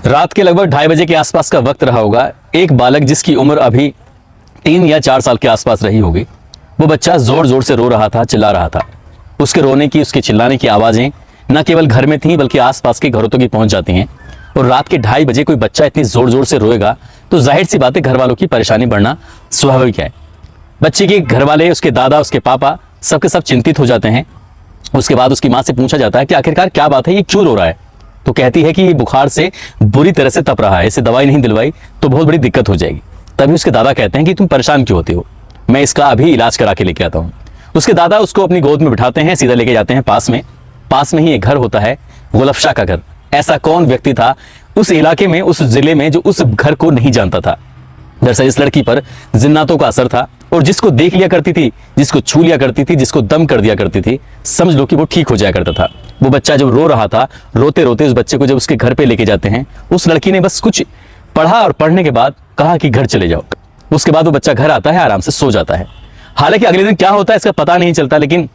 रात के लगभग 2:30 के आसपास का वक्त रहा होगा। एक बालक जिसकी उम्र अभी 3 या 4 साल के आसपास रही होगी, वो बच्चा जोर जोर से रो रहा था, चिल्ला रहा था। उसके रोने की, उसके चिल्लाने की आवाज़ें न केवल घर में थीं बल्कि आसपास के घरों तक भी पहुंच जाती हैं। और रात के 2:30 कोई बच्चा इतनी जोर जोर से रोएगा तो जाहिर सी बात है घर वालों की परेशानी बढ़ना स्वाभाविक है। बच्चे के घर वाले, उसके दादा, उसके पापा सबके सब चिंतित हो जाते हैं। उसके बाद उसकी माँ से पूछा जाता है कि आखिरकार क्या बात है, ये क्यों रो रहा है। तो कहती है कि ये बुखार से बुरी तरह से तप रहा है, इसे दवाई नहीं दिलवाई तो बहुत बड़ी दिक्कत हो जाएगी। तभी उसके दादा कहते हैं कि तुम परेशान क्यों होते हो, मैं इसका अभी इलाज करा के लेके आता हूँ। उसके दादा उसको अपनी गोद में बिठाते हैं, सीधा लेके जाते हैं पास में ही एक घर होता है, गुलफशा का घर। ऐसा कौन व्यक्ति था उस इलाके में, उस जिले में, जो उस घर को नहीं जानता था। दरअसल इस लड़की पर जिन्नातों का असर था और जिसको देख लिया करती थी, जिसको छू लिया करती थी, जिसको दम कर दिया करती थी, समझ लो कि वो ठीक हो जाया करता था। वो बच्चा जब रो रहा था, रोते रोते उस बच्चे को जब उसके घर पे लेके जाते हैं, उस लड़की ने बस कुछ पढ़ा और पढ़ने के बाद कहा कि घर चले जाओ। उसके बाद वो बच्चा घर आता है, आराम से सो जाता है। हालांकि अगले दिन क्या होता है इसका पता नहीं चलता, लेकिन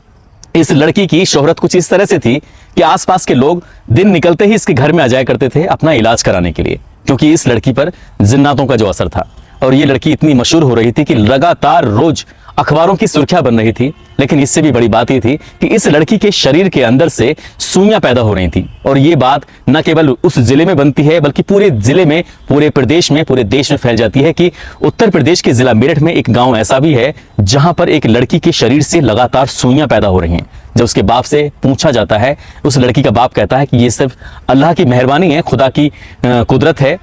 इस लड़की की शोहरत कुछ इस तरह से थी कि आसपास के लोग दिन निकलते ही इसके घर में आ जाया करते थे अपना इलाज कराने के लिए, क्योंकि इस लड़की पर जिन्नातों का जो असर था। और ये लड़की इतनी मशहूर हो रही थी कि लगातार रोज अखबारों की सुर्खियां बन रही थी। लेकिन इससे भी बड़ी बात ये थी कि इस लड़की के शरीर के अंदर से सुइयां पैदा हो रही थी। और ये बात न केवल उस जिले में बनती है बल्कि पूरे जिले में, पूरे प्रदेश में, पूरे देश में फैल जाती है कि उत्तर प्रदेश के जिला मेरठ में एक गांव ऐसा भी है जहां पर एक लड़की के शरीर से लगातार सुइयां पैदा हो रही हैं। जब उसके बाप से पूछा जाता है, उस लड़की का बाप कहता है कि ये सिर्फ अल्लाह की मेहरबानी है, खुदा की कुदरत है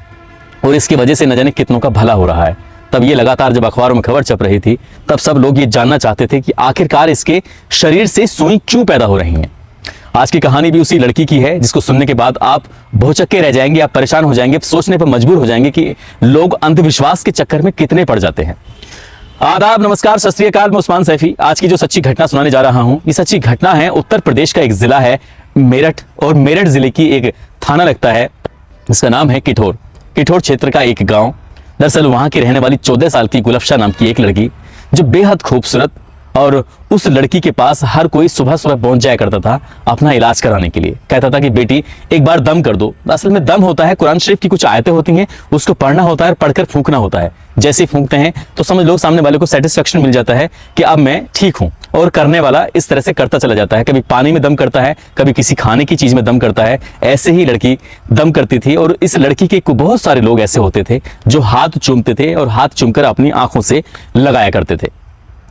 और इसकी वजह से न जाने कितनों का भला हो रहा है। तब ये लगातार जब अखबारों में खबर छप रही थी, तब सब लोग ये जानना चाहते थे कि आखिरकार इसके शरीर से सुई क्यों पैदा हो रही हैं। आज की कहानी भी उसी लड़की की है, जिसको सुनने के बाद आप भौचक्के रह जाएंगे, आप परेशान हो जाएंगे, सोचने पर मजबूर हो जाएंगे कि लोग अंधविश्वास के चक्कर में कितने पड़ जाते हैं। आदाब, नमस्कार, सत श्री अकाल, मैं उस्मान सैफी। आज की जो सच्ची घटना सुनाने जा रहा हूं, ये सच्ची घटना है उत्तर प्रदेश का एक जिला है मेरठ, और मेरठ जिले की एक थाना लगता है जिसका नाम है किठौर। किठौर क्षेत्र का एक गांव। दरअसल वहां की रहने वाली 14 साल की गुलफशा नाम की एक लड़की, जो बेहद खूबसूरत, और उस लड़की के पास हर कोई सुबह सुबह पहुंच जाया करता था अपना इलाज कराने के लिए। कहता था कि बेटी एक बार दम कर दो। असल में दम होता है, कुरान शरीफ की कुछ आयतें होती हैं, उसको पढ़ना होता है, पढ़कर फूंकना होता है। जैसे ही फूंकते हैं तो समझ लो सामने वाले को सेटिस्फेक्शन मिल जाता है कि अब मैं ठीक हूं। और करने वाला इस तरह से करता चला जाता है, कभी पानी में दम करता है, कभी किसी खाने की चीज में दम करता है। ऐसे ही लड़की दम करती थी। और इस लड़की के बहुत सारे लोग ऐसे होते थे जो हाथ चूमते थे और हाथ चूमकर अपनी आंखों से लगाया करते थे।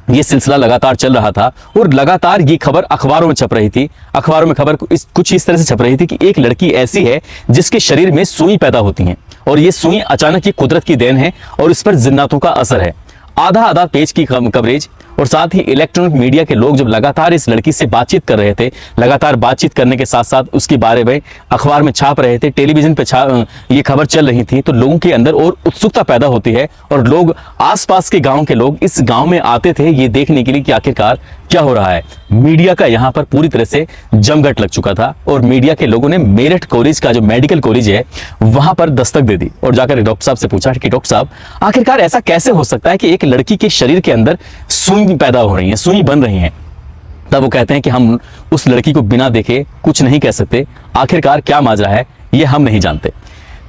ये सिलसिला लगातार चल रहा था और लगातार ये खबर अखबारों में छप रही थी। अखबारों में खबर कुछ इस तरह से छप रही थी कि एक लड़की ऐसी है जिसके शरीर में सुई पैदा होती हैं और ये सुई अचानक ही कुदरत की देन है और इस पर जिन्नातों का असर है। आधा आधा पेज की कवरेज और साथ ही इलेक्ट्रॉनिक मीडिया के लोग जब लगातार इस लड़की से बातचीत कर रहे थे, लगातार बातचीत करने के साथ साथ उसके बारे में अखबार में छाप रहे थे, टेलीविजन पे ये खबर चल रही थी, तो लोगों के अंदर और उत्सुकता पैदा होती है और लोग, आसपास के गांव के लोग इस गांव में आते थे ये देखने के लिए कि आखिरकार क्या हो रहा है। मीडिया का यहाँ पर पूरी तरह से जमघट लग चुका था और मीडिया के लोगों ने मेरठ कॉलेज का जो मेडिकल कॉलेज है वहां पर दस्तक दे दी और जाकर डॉक्टर साहब से पूछा कि डॉक्टर साहब आखिरकार ऐसा कैसे हो सकता है कि एक लड़की के शरीर के अंदर सुई पैदा हो रही है, सुई बन रही है। तब वो कहते हैं कि हम उस लड़की को बिना देखे कुछ नहीं कह सकते, आखिरकार क्या माजरा है ये हम नहीं जानते।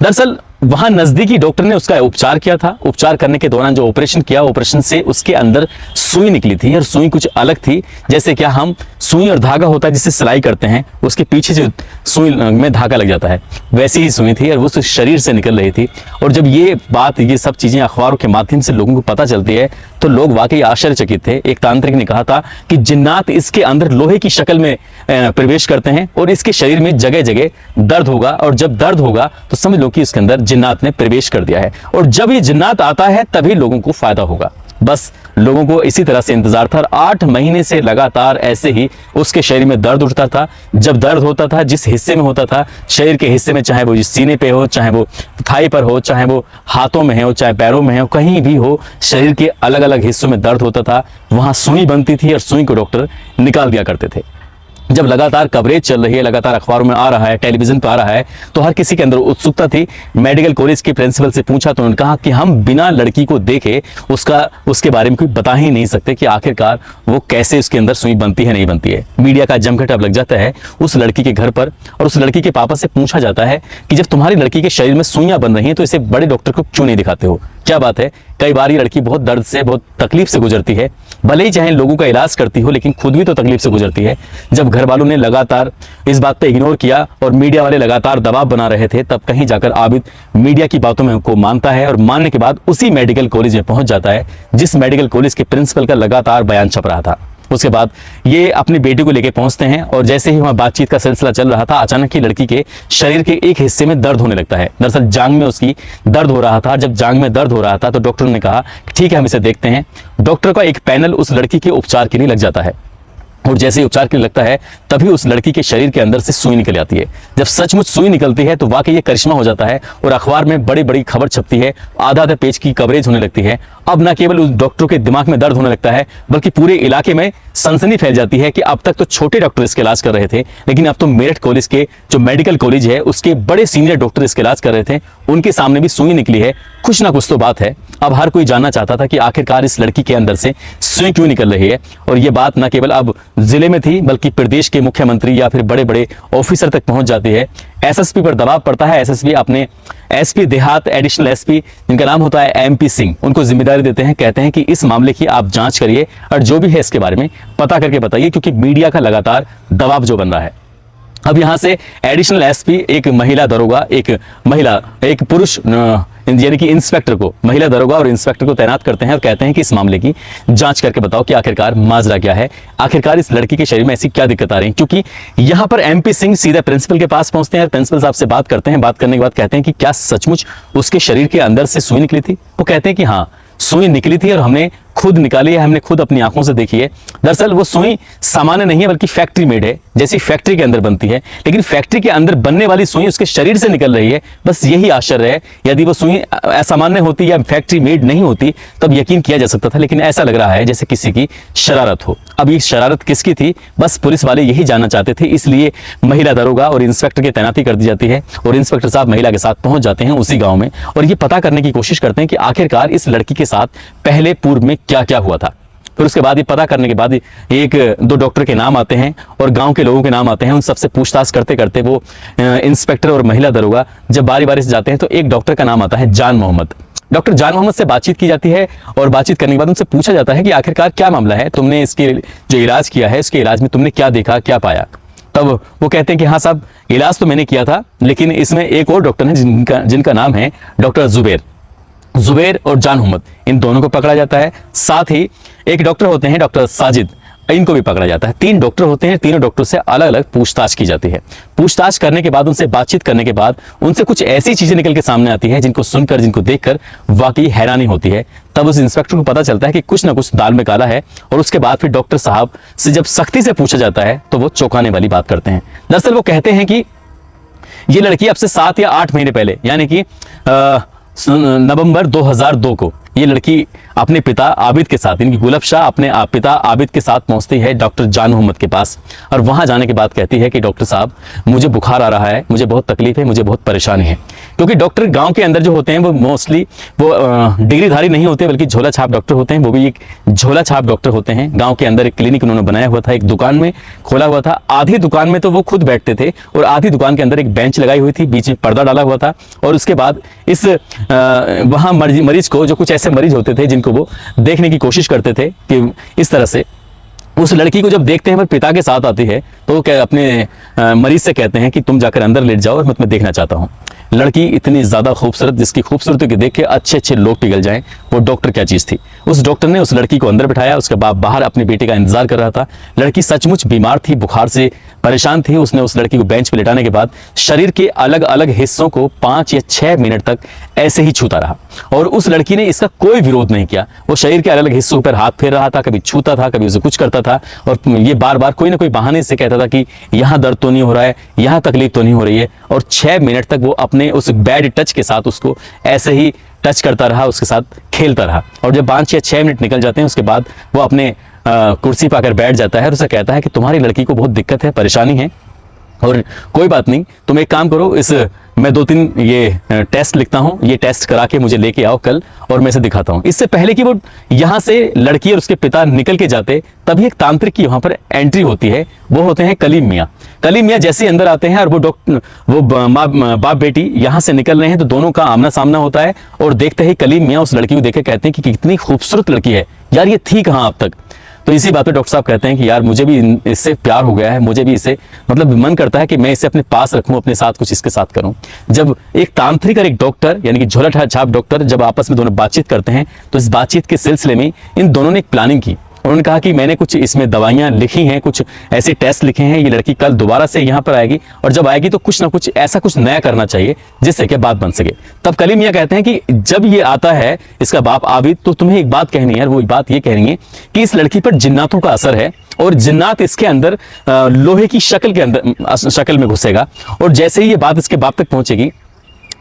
दरअसल वहां नजदीकी डॉक्टर ने उसका उपचार किया था। उपचार करने के दौरान जो ऑपरेशन किया, ऑपरेशन से उसके अंदर सुई निकली थी और सुई कुछ अलग थी। जैसे क्या हम सुई और धागा होता है जिससे सिलाई करते हैं, उसके पीछे जो सुई में धागा लग जाता है, वैसी ही सुई थी और वो शरीर से निकल रही थी। और जब ये बात, ये सब चीजें अखबारों के माध्यम से लोगों को पता चलती है तो लोग वाकई आश्चर्यचकित थे। एक तांत्रिक ने कहा था कि जिन्नात इसके अंदर लोहे की शक्ल में प्रवेश करते हैं और इसके शरीर में जगह जगह दर्द होगा और जब दर्द होगा तो समझ लो कि इसके अंदर जिन्नात ने प्रवेश कर दिया है और जब ये जिन्नात आता है तभी लोगों को फायदा होगा। बस लोगों को इसी तरह से इंतजार था। 8 महीने से लगातार ऐसे ही उसके शरीर में दर्द उठता था। जब दर्द होता था, जिस हिस्से में होता था, शरीर के हिस्से में, चाहे वो सीने पे हो, चाहे वो थाई पर हो, चाहे वो हाथों में हो, चाहे पैरों में हो, कहीं भी हो, शरीर के अलग अलग हिस्सों में दर्द होता था, वहां सुई बनती थी और सुई को डॉक्टर निकाल दिया करते थे। जब लगातार कवरेज चल रही है, लगातार अखबारों में आ रहा है, टेलीविजन पर आ रहा है, तो हर किसी के अंदर उत्सुकता थी। मेडिकल कॉलेज के प्रिंसिपल से पूछा तो उन्होंने कहा कि हम बिना लड़की को देखे उसके बारे में कोई बता ही नहीं सकते कि आखिरकार वो कैसे उसके अंदर सुई बनती है नहीं बनती है। मीडिया का जमघट अब लग जाता है उस लड़की के घर पर और उस लड़की के पापा से पूछा जाता है कि जब तुम्हारी लड़की के शरीर में सुइयां बन रही हैं तो इसे बड़े डॉक्टर को क्यों नहीं दिखाते हो, क्या बात है। कई बार ये लड़की बहुत दर्द से, बहुत तकलीफ से गुजरती है, भले ही चाहे लोगों का इलाज करती हो लेकिन खुद भी तो तकलीफ से गुजरती है। जब घर वालों ने लगातार इस बात पे इग्नोर किया और मीडिया वाले लगातार दबाव बना रहे थे, तब कहीं जाकर आबिद मीडिया की बातों में को मानता है और मानने के बाद उसी मेडिकल कॉलेज में पहुंच जाता है जिस मेडिकल कॉलेज के प्रिंसिपल का लगातार बयान छप रहा था। उसके बाद ये अपनी बेटी को लेकर पहुंचते हैं और जैसे ही वहां बातचीत का सिलसिला चल रहा था, अचानक ही लड़की के शरीर के एक हिस्से में दर्द होने लगता है। दरअसल जांग में उसकी दर्द हो रहा था। जब जांग में दर्द हो रहा था तो डॉक्टर ने कहा ठीक है हम इसे देखते हैं। डॉक्टर का एक पैनल उस लड़की के उपचार के लिए लग जाता है और जैसे ही उपचार के लिए लगता है तभी उस लड़की के शरीर के अंदर से सुई निकल आती है। जब सचमुच सुई निकलती है तो वाकई ये करिश्मा हो जाता है और अखबार में बड़ी बड़ी खबर छपती है, आधा आधा पेज की कवरेज होने लगती है। अब न केवल उस डॉक्टर के दिमाग में दर्द होने लगता है बल्कि पूरे इलाके में सनसनी फैल जाती है कि अब तक तो छोटे डॉक्टर इसका इलाज कर रहे थे, लेकिन अब तो मेरठ कॉलेज के जो मेडिकल कॉलेज है उसके बड़े सीनियर डॉक्टर इसका इलाज कर रहे थे, उनके सामने भी सुई निकली है। कुछ ना कुछ तो बात है। अब हर कोई जानना चाहता था कि आखिरकार इस लड़की के अंदर से सुई क्यों निकल रही है। और ये बात न केवल अब जिले में थी बल्कि प्रदेश के मुख्यमंत्री या फिर बड़े बड़े ऑफिसर तक पहुंच जाती है। एसएसपी पर दबाव पड़ता है। एसएसपी अपने एसपी देहात, एडिशनल एसपी जिनका नाम होता है एमपी सिंह, उनको जिम्मेदारी देते हैं। कहते हैं कि इस मामले की आप जांच करिए और जो भी है इसके बारे में पता करके बताइए, क्योंकि मीडिया का लगातार दबाव जो बन रहा है। अब यहां से एडिशनल एसपी एक महिला दरोगा, एक पुरुष यानी कि इंस्पेक्टर को, महिला दरोगा और इंस्पेक्टर को तैनात करते हैं और कहते हैं कि इस मामले की जांच करके बताओ कि आखिरकार माजरा क्या है, आखिरकार इस लड़की के शरीर में ऐसी क्या दिक्कत आ रही है। क्योंकि यहां पर एमपी सिंह सीधा प्रिंसिपल के पास पहुंचते हैं और प्रिंसिपल साहब से बात करते हैं। बात करने के बाद कहते हैं कि क्या सचमुच उसके शरीर के अंदर से सुई निकली थी। वो कहते हैं कि हाँ सुई निकली थी और हमने खुद निकाली है, हमने खुद अपनी आंखों से देखी है। दरअसल वो सुई सामान्य नहीं है बल्कि फैक्ट्री मेड है, जैसी फैक्ट्री के अंदर बनती है, लेकिन फैक्ट्री के अंदर बनने वाली सुई उसके शरीर से निकल रही है। बस यही आश्चर्य है। यदि वो सुई असामान्य होती या फैक्ट्री मेड नहीं होती तब यकीन किया जा सकता था, लेकिन ऐसा लग रहा है जैसे किसी की शरारत हो। अब ये शरारत किसकी थी, बस पुलिस वाले यही जानना चाहते थे, इसलिए महिला दरोगा और इंस्पेक्टर की तैनाती कर दी जाती है और इंस्पेक्टर साहब महिला के साथ पहुंच जाते हैं उसी गाँव में और ये पता करने की कोशिश करते हैं कि आखिरकार इस लड़की के साथ पहले पूर्व में क्या क्या हुआ था। फिर उसके बाद ये पता करने के बाद एक दो डॉक्टर के नाम आते हैं और गांव के लोगों के नाम आते हैं। उन सबसे पूछताछ करते करते वो इंस्पेक्टर और महिला दरोगा जब बारी बारी से जाते हैं तो एक डॉक्टर का नाम आता है जान मोहम्मद। डॉक्टर जान मोहम्मद से बातचीत की जाती है और बातचीत करने के बाद उनसे पूछा जाता है कि आखिरकार क्या मामला है, तुमने इसके जो इलाज किया है इसके इलाज में तुमने क्या देखा, क्या पाया। तब वो कहते हैं कि हाँ साहब इलाज तो मैंने किया था, लेकिन इसमें एक और डॉक्टर है जिनका नाम है डॉक्टर जुबैर और जान मोहम्मद, इन दोनों को पकड़ा जाता है। साथ ही एक डॉक्टर होते हैं डॉक्टर साजिद, इनको भी पकड़ा जाता है। 3 डॉक्टर होते हैं, तीनों डॉक्टर से अलग अलग पूछताछ की जाती है। पूछताछ करने के बाद, उनसे बातचीत करने के बाद उनसे कुछ ऐसी चीजें निकल के सामने आती है जिनको सुनकर, जिनको देखकर वाकई हैरानी होती है। तब उस इंस्पेक्टर को पता चलता है कि कुछ ना कुछ दाल में काला है और उसके बाद फिर डॉक्टर साहब से जब सख्ती से पूछा जाता है तो वो चौंकाने वाली बात करते हैं। दरअसल वो कहते हैं कि ये लड़की अब से 7 या 8 महीने पहले यानी कि नवंबर 2002 को ये लड़की अपने पिता आबिद के साथ, इनकी गुलाब शाह अपने पिता आबिद के साथ पहुंचती है डॉक्टर जान मोहम्मद के पास और वहां जाने के बाद कहती है कि डॉक्टर साहब मुझे बुखार आ रहा है, मुझे बहुत तकलीफ है, मुझे बहुत परेशानी है। क्योंकि डॉक्टर गांव के अंदर जो होते हैं वो मोस्टली वो डिग्रीधारी नहीं होते बल्कि झोला छाप डॉक्टर होते हैं। वो भी एक झोला छाप डॉक्टर होते हैं। गाँव के अंदर एक क्लिनिक उन्होंने बनाया हुआ था, एक दुकान में खोला हुआ था। आधी दुकान में तो वो खुद बैठते थे और आधी दुकान के अंदर एक बेंच लगाई हुई थी, बीच में पर्दा डाला हुआ था। और उसके बाद इस वहाँ मरीज को, जो कुछ ऐसे मरीज होते थे जिनको वो देखने की कोशिश करते थे कि इस तरह से उस लड़की को जब देखते हैं वह पिता के साथ आती है तो क्या अपने मरीज से कहते हैं कि तुम जाकर अंदर लेट जाओ और मैं तुम्हें देखना चाहता हूँ। लड़की इतनी ज्यादा खूबसूरत, जिसकी खूबसूरती को देख के अच्छे अच्छे लोग पिघल जाएं, वो डॉक्टर क्या चीज थी। उस डॉक्टर ने उस लड़की को अंदर बिठाया, उसके बाद बाहर अपनी बेटी का इंतजार कर रहा था। लड़की सचमुच बीमार थी, बुखार से परेशान थी। उसने उस लड़की को बेंच पर लेटाने के बाद शरीर के अलग अलग हिस्सों को 5 या 6 मिनट तक ऐसे ही छूता रहा और उस लड़की ने इसका कोई विरोध नहीं किया। वो शरीर के अलग अलग हिस्सों पर हाथ फेर रहा था, कभी छूता था, कभी उसे कुछ करता था और ये बार बार कोई ना कोई बहाने से कहता था कि यहाँ दर्द तो नहीं हो रहा है, यहाँ तकलीफ तो नहीं हो रही है। और 6 मिनट तक वो अपने उस बैड टच के साथ उसको ऐसे ही टच करता रहा, उसके साथ खेलता रहा। और जब 5 या 6 मिनट निकल जाते हैं उसके बाद वो अपने कुर्सी पर आकर बैठ जाता है और उसे कहता है कि तुम्हारी लड़की को बहुत दिक्कत है, परेशानी है, और कोई बात नहीं, तुम एक काम करो, मैं 2-3 ये टेस्ट लिखता हूँ, ये टेस्ट करा के मुझे लेके आओ कल और मैं इसे दिखाता हूँ। इससे पहले कि वो यहाँ से लड़की और उसके पिता निकल के जाते, तभी एक तांत्रिक की वहाँ पर एंट्री होती है। वो होते हैं कलीम मियाँ। कलीम मियाँ जैसे ही अंदर आते हैं और वो बाप बेटी यहाँ से निकल रहे हैं, तो दोनों का आमना सामना होता है और देखते ही कलीम मियाँ उस लड़की को देख के कहते हैं कि कितनी खूबसूरत लड़की है यार, ये थी कहाँ अब तक। तो इसी बात पे डॉक्टर साहब कहते हैं कि यार मुझे भी इससे प्यार हो गया है, मुझे भी इसे मतलब मन करता है कि मैं इसे अपने पास रखूं, अपने साथ कुछ इसके साथ करूं। जब एक तांत्रिक और एक डॉक्टर यानी कि झोला छाप डॉक्टर जब आपस में दोनों बातचीत करते हैं, तो इस बातचीत के सिलसिले में इन दोनों ने एक प्लानिंग की। उन्होंने कहा कि मैंने कुछ इसमें दवाइयां लिखी हैं, कुछ ऐसे टेस्ट लिखे हैं, ये लड़की कल दोबारा से यहाँ पर आएगी और जब आएगी तो कुछ ना कुछ ऐसा कुछ नया करना चाहिए जिससे कि बात बन सके। तब कलीम मियाँ कहते हैं कि जब ये आता है इसका बाप आबिद, तो तुम्हें एक बात कहनी है। वो बात ये कह रही है कि इस लड़की पर जिन्नातों का असर है और जिन्नात इसके अंदर लोहे की शक्ल में घुसेगा, और जैसे ही ये बात इसके बाप तक पहुंचेगी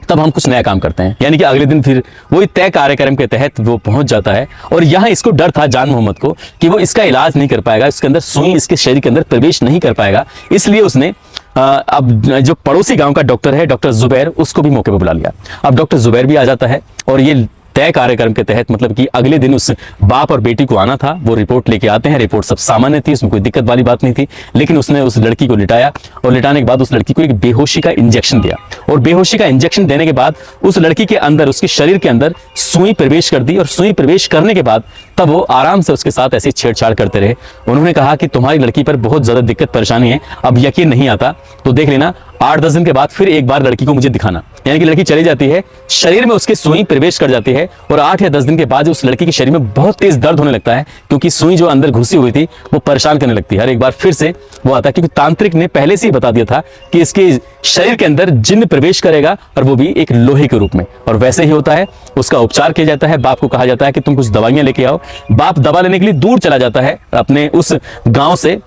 तब हम कुछ नया काम करते हैं। यानी कि अगले दिन फिर वही तय कार्यक्रम के तहत वो पहुंच जाता है। और यहाँ इसको डर था जान मोहम्मद को कि वो इसका इलाज नहीं कर पाएगा, इसके अंदर सुई इसके शरीर के अंदर प्रवेश नहीं कर पाएगा, इसलिए उसने अब जो पड़ोसी गांव का डॉक्टर है, डॉक्टर जुबैर, उसको भी मौके पर बुला लिया। अब डॉक्टर जुबैर भी आ जाता है और ये तय कार्यक्रम के तहत मतलब कि अगले दिन उस बाप और बेटी को आना था, वो रिपोर्ट लेके आते हैं। रिपोर्ट सब सामान्य थी, उसमें कोई दिक्कत वाली बात नहीं थी, लेकिन उसने उस लड़की को लिटाया और लिटाने के बाद उस लड़की को एक बेहोशी का इंजेक्शन दिया। और बेहोशी का इंजेक्शन देने के बाद उस लड़की के अंदर, उसके शरीर के अंदर सुई प्रवेश कर दी, और सुई प्रवेश करने के बाद तब वो आराम से उसके साथ ऐसे छेड़छाड़ करते रहे। उन्होंने कहा कि तुम्हारी लड़की पर बहुत ज्यादा दिक्कत परेशानी है, अब यकीन नहीं आता तो देख लेना, 8-10 दिन के बाद फिर एक बार लड़की को मुझे दिखाना। यानी कि लड़की चली जाती है, शरीर में उसके सुई प्रवेश कर जाती है और 8 या 10 दिन के बाद उस लड़की के शरीर में बहुत तेज दर्द होने लगता है, क्योंकि सुई जो अंदर घुसी हुई थी वो परेशान करने लगती है। हर एक बार फिर से वो आता है, क्योंकि तांत्रिक ने पहले से ही बता दिया था कि इसके शरीर के अंदर जिन्न प्रवेश करेगा और वो भी एक लोहे के रूप में। और वैसे ही होता है, उसका उपचार किया जाता है। बाप को कहा जाता है कि तुम कुछ दवाइयां लेके आओ। बाप दवा लेने के लिए दूर चला जाता है अपने उस गांव से।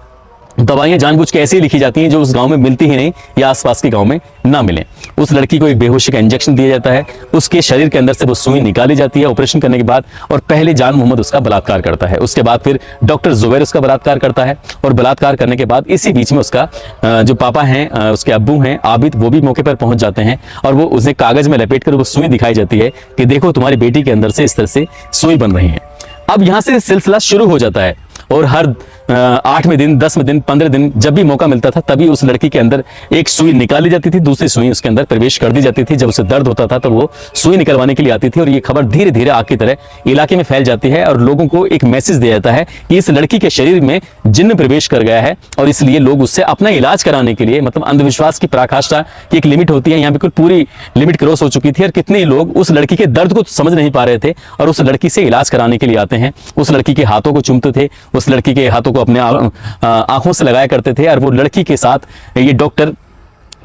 दवाइयां जानबूझ के ऐसी लिखी जाती हैं जो उस गांव में मिलती ही नहीं या आसपास के गांव में ना मिले। उस लड़की को एक बेहोशी का इंजेक्शन दिया जाता है, उसके शरीर के अंदर से वो सुई निकाली जाती है ऑपरेशन करने के बाद, और पहले जान मोहम्मद उसका बलात्कार करता है। उसके बाद फिर डॉक्टर जुबैर उसका बलात्कार करता है, और बलात्कार करने के बाद इसी बीच में उसका जो पापा हैं, उसके अब्बू हैं आबिद, वो भी मौके पर पहुंच जाते हैं और वो उसे कागज में लपेट कर वो सुई दिखाई जाती है कि देखो तुम्हारी बेटी के अंदर से इस तरह से सुई बन रही है। अब यहाँ से सिलसिला शुरू हो जाता है और हर 8वें दिन, 10वें दिन, 15 दिन जब भी मौका मिलता था तभी उस लड़की के अंदर एक सुई निकाली जाती थी, दूसरी सुई उसके अंदर प्रवेश कर दी जाती थी। जब उसे दर्द होता था तो वो सुई निकलवाने के लिए आती थी और ये खबर धीरे धीरे आग की तरह इलाके में फैल जाती है और लोगों को एक मैसेज दिया जाता है कि इस लड़की के शरीर में जिन्न प्रवेश कर गया है, और इसलिए लोग उससे अपना इलाज कराने के लिए, मतलब अंधविश्वास की पराकाष्ठा की एक लिमिट होती है, यहाँ बिल्कुल पूरी लिमिट क्रॉस हो चुकी थी और कितने लोग उस लड़की के दर्द को समझ नहीं पा रहे थे और उस लड़की से इलाज कराने के लिए आते हैं। उस लड़की के हाथों को चूमते थे, उस लड़की के हाथों को अपने आंखों से लगाया करते थे, और वो लड़की के साथ ये डॉक्टर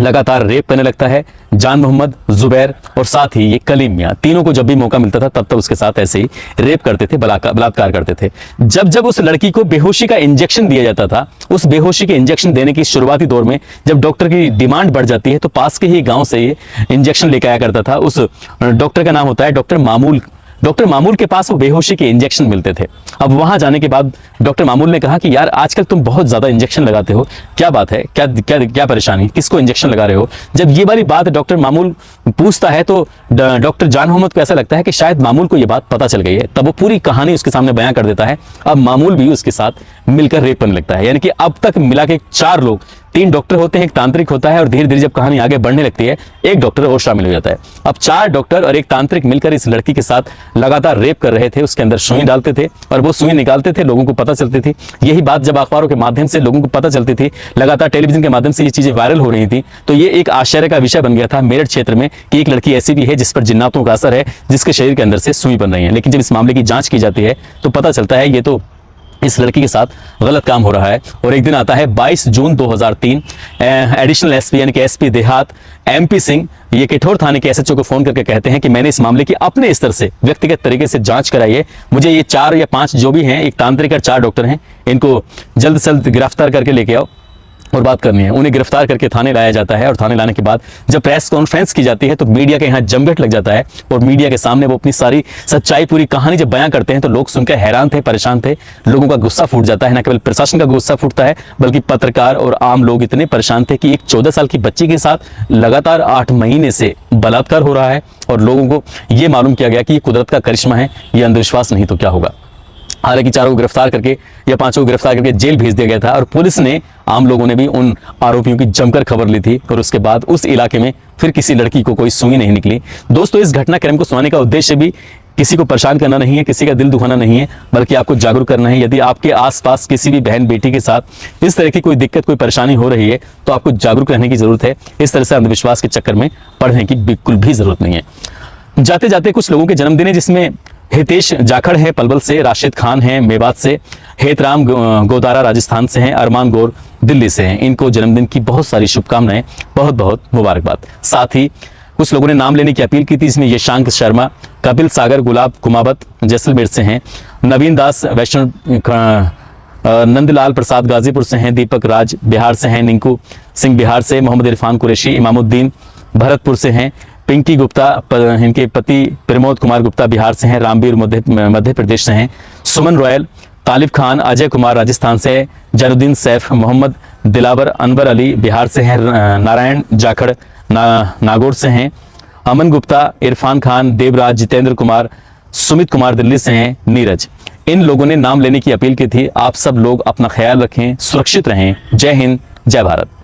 लगातार रेप करने लगता है। जान मोहम्मद, जुबैर और साथ ही ये कलीम मियाँ, तीनों को जब भी मौका मिलता था तब तक उसके साथ ऐसे ही रेप करते थे, बलात्कार करते थे। जब जब उस लड़की को बेहोशी का इंजेक्शन दिया जाता था, उस बेहोशी के इंजेक्शन देने की शुरुआती दौर में जब डॉक्टर की डिमांड बढ़ जाती है तो पास के ही गांव से ये इंजेक्शन लेकर आया करता था। उस डॉक्टर का नाम होता है डॉक्टर मामूल। डॉक्टर मामूल के पास वो बेहोशी के इंजेक्शन मिलते थे। अब वहां जाने के बाद डॉक्टर मामूल ने कहा कि यार आजकल तुम बहुत ज्यादा इंजेक्शन लगाते हो, क्या बात है, क्या क्या क्या परेशानी, किसको इंजेक्शन लगा रहे हो। जब ये वाली बात डॉक्टर मामूल पूछता है तो डॉक्टर जान मोहम्मद को ऐसा लगता है कि शायद मामूल को ये बात पता चल गई है। तब वो पूरी कहानी उसके सामने बयां कर देता है। अब मामूल भी उसके साथ मिलकर रेप करने लगता है। यानी कि अब तक मिला के 4 लोग, 3 डॉक्टर होते हैं, एक तांत्रिक होता है, और धीरे धीरे जब कहानी आगे बढ़ने लगती है एक डॉक्टर और शामिल हो जाता है। अब 4 डॉक्टर और एक तांत्रिक मिलकर इस लड़की के साथ लगातार रेप कर रहे थे। उसके अंदर सुई डालते थे और वो सुई निकालते थे, लोगों को पता चलती थी। यही बात जब अखबारों के माध्यम से लोगों को पता चलती थी, लगातार टेलीविजन के माध्यम से ये चीजें वायरल हो रही थी, तो ये एक आश्चर्य का विषय बन गया था मेरठ क्षेत्र में कि एक लड़की ऐसी भी है जिस पर जिन्नातों का असर है, जिसके शरीर के अंदर से सुई बन रही है। लेकिन जब इस मामले की जांच की जाती है तो पता चलता है ये तो इस लड़की के साथ गलत काम हो रहा है। और एक दिन आता है 22 जून 2003, एडिशनल एसपी यानी कि एसपी देहात MP सिंह ये कठोर थाने के SHO को फोन करके कहते हैं कि मैंने इस मामले की अपने स्तर से व्यक्तिगत तरीके से जांच कराई है, मुझे ये 4 या 5 जो भी हैं, एक तांत्रिक और 4 डॉक्टर हैं, इनको जल्द से जल्द गिरफ्तार करके लेके आओ। और बात करनी है। उन्हें गिरफ्तार करके थाने लाया जाता है और थाने लाने के बाद जब प्रेस कॉन्फ्रेंस की जाती है तो मीडिया के यहाँ जमघट लग जाता है और मीडिया के सामने वो अपनी सारी सच्चाई, पूरी कहानी जब बयां करते हैं तो लोग सुनकर हैरान थे, परेशान थे। लोगों का गुस्सा फूट जाता है, न केवल प्रशासन का गुस्सा फूटता है बल्कि पत्रकार और आम लोग इतने परेशान थे कि एक 14 साल की बच्ची के साथ लगातार 8 महीने से बलात्कार हो रहा है और लोगों को यह मालूम किया गया कि ये कुदरत का करिश्मा है, ये अंधविश्वास नहीं तो क्या होगा। हालांकि चारों को गिरफ्तार करके या 5 को गिरफ्तार करके जेल भेज दिया गया था और पुलिस ने, आम लोगों ने भी उन आरोपियों की जमकर खबर ली थी और उसके बाद उस इलाके में फिर किसी लड़की को कोई सुई नहीं निकली। दोस्तों, इस घटनाक्रम को सुनाने का उद्देश्य भी किसी को परेशान करना नहीं है, किसी का दिल दुखाना नहीं है, बल्कि आपको जागरूक करना है। यदि आपके आसपास किसी भी बहन बेटी के साथ इस तरह की कोई दिक्कत, कोई परेशानी हो रही है तो आपको जागरूक रहने की जरूरत है। इस तरह से अंधविश्वास के चक्कर में पड़ने की बिल्कुल भी जरूरत नहीं है। जाते जाते कुछ लोगों के जन्मदिन है, जिसमें हितेश जाखड़ है पलवल से, राशिद खान है मेवात से, हेतराम गोदारा राजस्थान से हैं, अरमान गौर दिल्ली से हैं। इनको जन्मदिन की बहुत सारी शुभकामनाएं, बहुत बहुत मुबारकबाद। साथ ही कुछ लोगों ने नाम लेने की अपील की थी, इसमें यशांक शर्मा, कपिल सागर गुलाब कुमावत जैसलमेर से हैं, नवीन दास वैष्णव, नंदलाल प्रसाद गाजीपुर से हैं, दीपक राज बिहार से हैं, निंकू सिंह बिहार से, मोहम्मद इरफान कुरैशी इमामुद्दीन भरतपुर से हैं, पिंकी गुप्ता इनके पति प्रमोद कुमार गुप्ता बिहार से हैं, रामवीर मध्य प्रदेश से हैं, सुमन रॉयल, तालिब खान अजय कुमार राजस्थान से, जैनुद्दीन सैफ, मोहम्मद दिलावर अनवर अली बिहार से हैं, नारायण जाखड़ नागौर से हैं, अमन गुप्ता, इरफान खान, देवराज, जितेंद्र कुमार, सुमित कुमार दिल्ली से हैं, नीरज। इन लोगों ने नाम लेने की अपील की थी। आप सब लोग अपना ख्याल रखें, सुरक्षित रहें। जय हिंद, जय भारत।